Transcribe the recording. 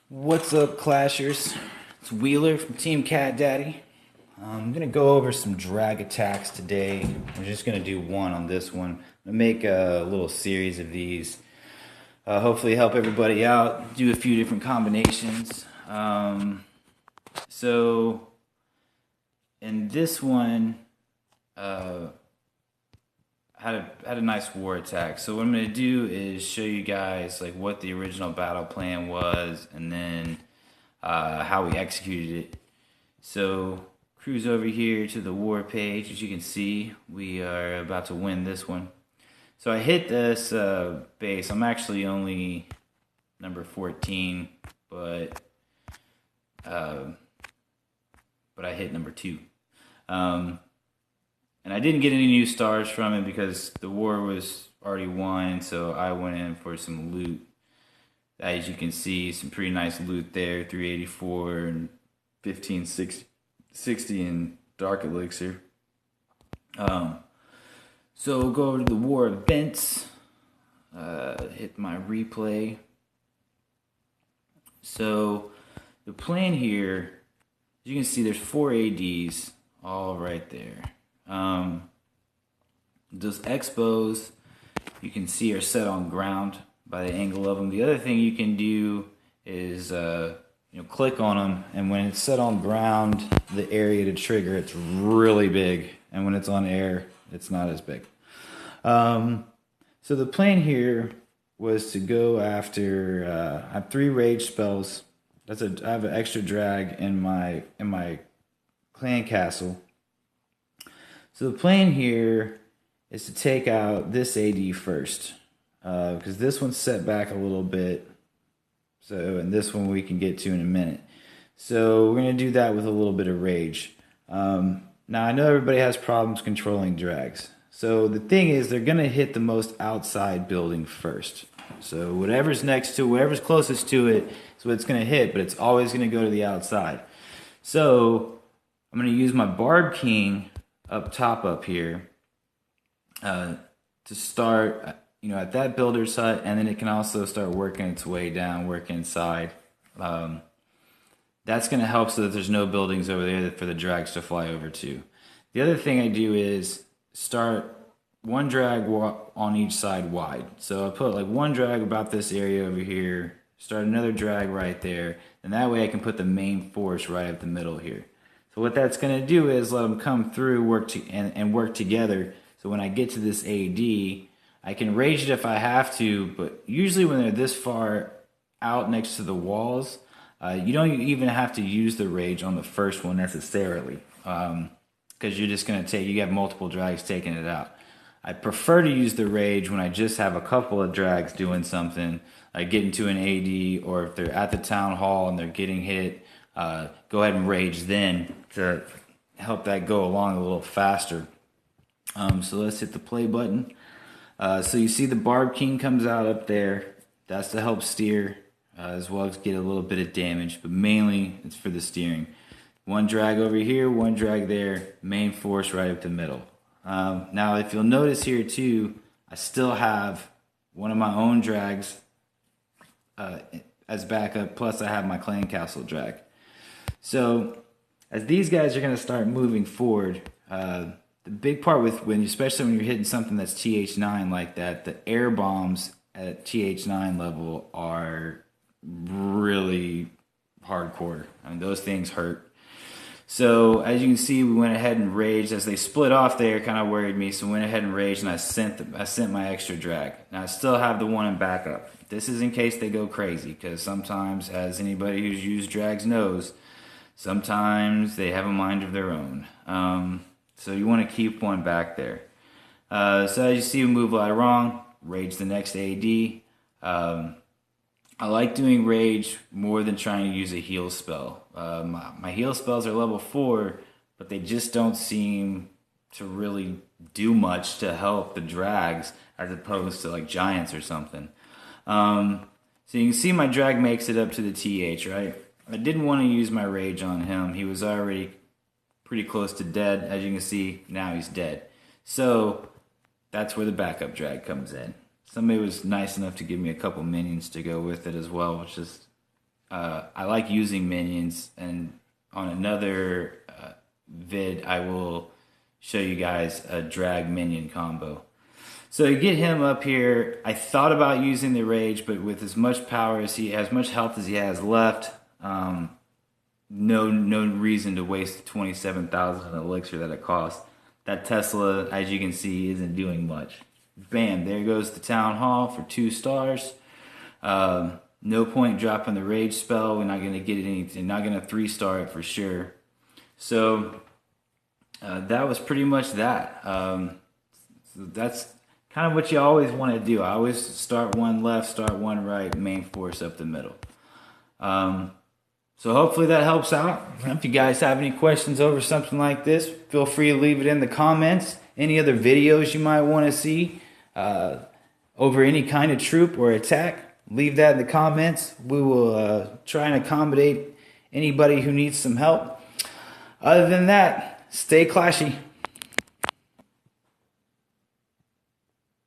What's up, Clashers? It's Wheeler from Team Cat Daddy. I'm gonna go over some drag attacks today. We're just gonna do one on this one. I'm gonna make a little series of these. Hopefully, help everybody out. Do a few different combinations. So, in this one, uh, had a nice war attack. So what I'm gonna do is show you guys like what the original battle plan was, and then how we executed it. So cruise over here to the war page. As you can see, we are about to win this one. So I hit this base. I'm actually only number 14, uh, but I hit number 2. And I didn't get any new stars from it because the war was already won, so I went in for some loot. As you can see, some pretty nice loot there, 384 and 1560 in Dark Elixir. So we'll go over to the War events, hit my replay. So the plan here, as you can see, there's 4 ADs all right there. Those Expos, you can see, are set on ground by the angle of them. The other thing you can do is click on them, and when it's set on ground, the area to trigger, it's really big, and when it's on air, it's not as big. So the plan here was to go after. I have 3 rage spells. I have an extra drag in my clan castle. So the plan here is to take out this AD first, because this one's set back a little bit. So, and this one we can get to in a minute. So we're going to do that with a little bit of rage. Now I know everybody has problems controlling drags. So the thing is, they're going to hit the most outside building first. So whatever's next to, whatever's closest to it is what it's going to hit, but it's always going to go to the outside. So I'm going to use my Barb King up top up here to start at that builder's hut, and then it can also start working its way down, work inside. That's going to help so that there's no buildings over there for the drags to fly over to. The other thing I do is start one drag on each side wide. So I put like one drag about this area over here, start another drag right there, and that way I can put the main force right up the middle here. So what that's going to do is let them come through, work together. So when I get to this AD, I can rage it if I have to, but usually when they're this far out next to the walls, you don't even have to use the rage on the first one necessarily, because you're just going to you have multiple drags taking it out. I prefer to use the rage when I just have a couple of drags doing something, like getting to an AD, or if they're at the town hall and they're getting hit, go ahead and rage then to help that go along a little faster. So let's hit the play button. So you see the Barb King comes out up there. That's to help steer, as well as get a little bit of damage, but mainly it's for the steering. One drag over here, one drag there, main force right up the middle. Now if you'll notice here too, I still have one of my own drags as backup, plus I have my clan castle drag. So as these guys are going to start moving forward, the big part especially when you're hitting something that's TH9 like that, the air bombs at TH9 level are really hardcore. I mean, those things hurt. So as you can see, we went ahead and raged. As they split off there, kind of worried me. So I went ahead and raged, and I sent my extra drag. Now I still have the one in backup. This is in case they go crazy, because sometimes, as anybody who's used drags knows, sometimes they have a mind of their own. So you want to keep one back there. So as you see, we move right along, rage the next AD. I like doing rage more than trying to use a heal spell. My heal spells are level 4, but they just don't seem to really do much to help the drags as opposed to like giants or something. So you can see my drag makes it up to the TH, right? I didn't want to use my rage on him. He was already pretty close to dead. As you can see, now he's dead. So that's where the backup drag comes in. Somebody was nice enough to give me a couple minions to go with it as well, which is I like using minions, and on another vid I will show you guys a drag minion combo. So to get him up here, I thought about using the rage, but with as much power as he has, much health as he has left, no reason to waste the 27,000 elixir that it costs. That Tesla, as you can see, isn't doing much. Bam, there goes the Town Hall for 2 stars. No point dropping the rage spell. We're not going to get anything. Not going to 3-star it for sure. So that was pretty much that. So that's kind of what you always want to do. I always start one left, start one right, main force up the middle. So hopefully that helps out. If you guys have any questions over something like this, feel free to leave it in the comments. Any other videos you might want to see over any kind of troop or attack, leave that in the comments. We will try and accommodate anybody who needs some help. Other than that, stay clashy.